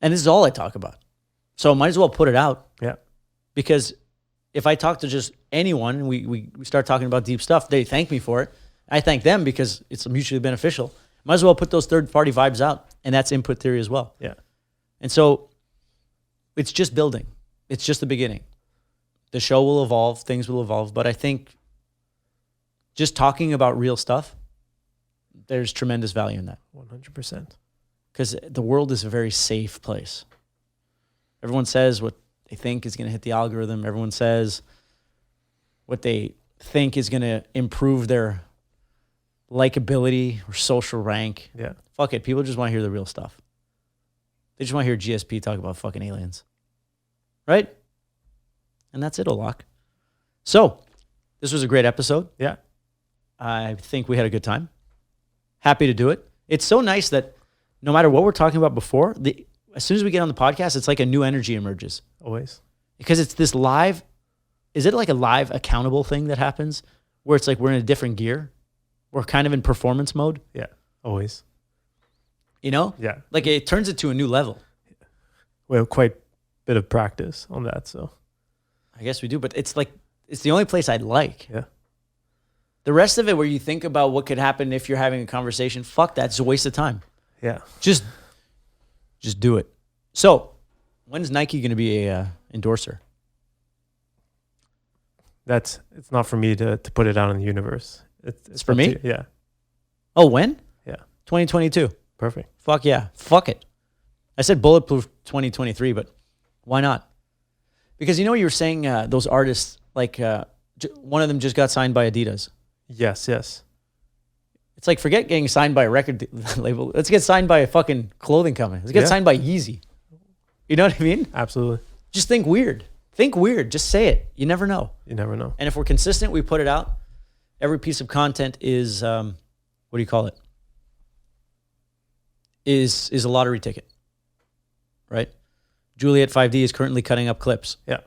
B: And this is all I talk about. So I might as well put it out.
C: Yeah.
B: Because if I talk to just anyone and we start talking about deep stuff, they thank me for it. I thank them because it's mutually beneficial. Might as well put those third-party vibes out. And that's input theory as well.
C: Yeah.
B: And so it's just building. It's just the beginning. The show will evolve. Things will evolve. But I think just talking about real stuff, there's tremendous value in that.
C: 100%.
B: Because the world is a very safe place. Everyone says what they think is going to hit the algorithm. Everyone says what they think is going to improve their likability or social rank.
C: Yeah.
B: Fuck it. People just want to hear the real stuff. They just want to hear GSP talk about fucking aliens. Right? And that's it, Olak. So, this was a great episode.
C: Yeah.
B: I think we had a good time. Happy to do it. It's so nice that no matter what we're talking about before, as soon as we get on the podcast, it's like a new energy emerges.
C: Always.
B: Because it's this live, is it like a live accountable thing that happens where it's like we're in a different gear? We're kind of in performance mode,
C: Yeah. Always. Yeah.
B: Like it turns it to a new level.
C: We have quite a bit of practice on that, so.
B: I guess we do, but it's like, it's the only place I'd like.
C: Yeah.
B: The rest of it where you think about what could happen if you're having a conversation, fuck that, it's a waste of time.
C: Yeah.
B: Just do it. So, when's Nike going to be a endorser?
C: It's not for me to put it out in the universe. It's
B: for
C: up
B: me?
C: to you. Yeah.
B: Oh, when?
C: Yeah.
B: 2022.
C: Perfect.
B: Fuck yeah. Fuck it. I said bulletproof 2023, but why not? Because you were saying those artists, like one of them just got signed by Adidas.
C: Yes.
B: It's like, forget getting signed by a record label. Let's get signed by a fucking clothing company. Let's get signed by Yeezy. You know what I mean?
C: Absolutely.
B: Just think weird. Think weird. Just say it. You never know.
C: You never know.
B: And if we're consistent, we put it out. Every piece of content is, what do you call it? Is a lottery ticket, right? Juliet 5D is currently cutting up clips.
C: Yeah.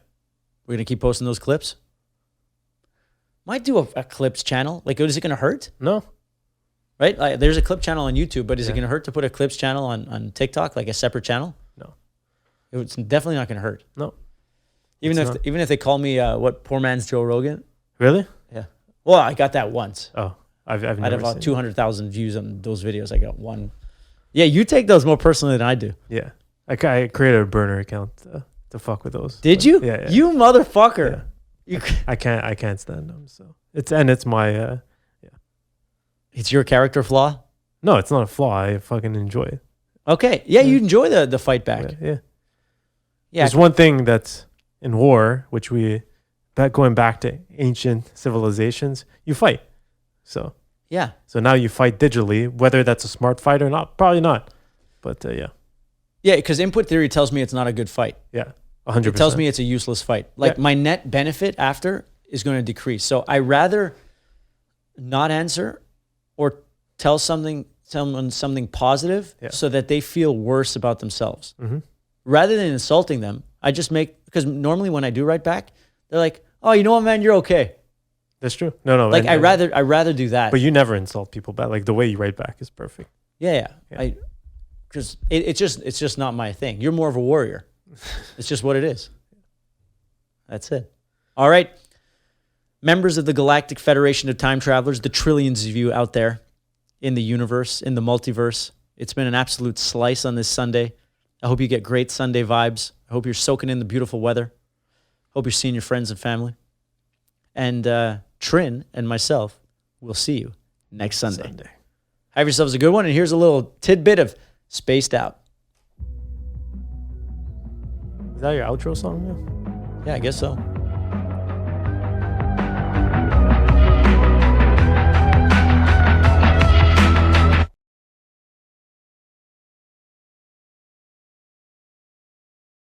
B: We're going to keep posting those clips. Might do a clips channel. Like, is it going to hurt?
C: No.
B: Right? Like, there's a clip channel on YouTube, but is it going to hurt to put a clips channel on TikTok, like a separate channel?
C: No.
B: It's definitely not going to hurt.
C: No.
B: Even if they call me what, poor man's Joe Rogan.
C: Really?
B: Yeah. Well, I got that once.
C: Oh, I've
B: Out
C: never
B: of about
C: seen
B: 200,000 views on those videos, I got one Yeah, you take those more personally than I do.
C: Yeah. I created a burner account to fuck with those.
B: Did you?
C: Yeah.
B: You motherfucker.
C: Yeah. I can't stand them. So it's my
B: It's your character flaw?
C: no, it's not a flaw. I fucking enjoy it.
B: Okay. Yeah, you enjoy the fight back.
C: Yeah.
B: Yeah.
C: There's one thing that's in war, which going back to ancient civilizations, you fight. So
B: Yeah.
C: now you fight digitally, whether that's a smart fight or not, probably not. But yeah.
B: Yeah, because input theory tells me it's not a good fight.
C: Yeah. 100%.
B: It tells me it's a useless fight. Like my net benefit after is going to decrease. So I rather not answer or tell someone something positive so that they feel worse about themselves.
C: Mm-hmm.
B: Rather than insulting them, I just because normally when I do write back, they're like, "Oh, you know what, man, you're okay."
C: That's true. No.
B: Like I rather do that.
C: But you never insult people back. Like the way you write back is perfect.
B: Yeah. Because it's just not my thing. You're more of a warrior. It's just what it is. That's it. All right. Members of the Galactic Federation of Time Travelers, the trillions of you out there in the universe, in the multiverse, it's been an absolute slice on this Sunday. I hope you get great Sunday vibes. I hope you're soaking in the beautiful weather. Hope you're seeing your friends and family. And Trin and myself will see you next Sunday. Have yourselves a good one. And here's a little tidbit of Spaced Out.
C: Is that your outro song now?
B: Yeah, I guess so.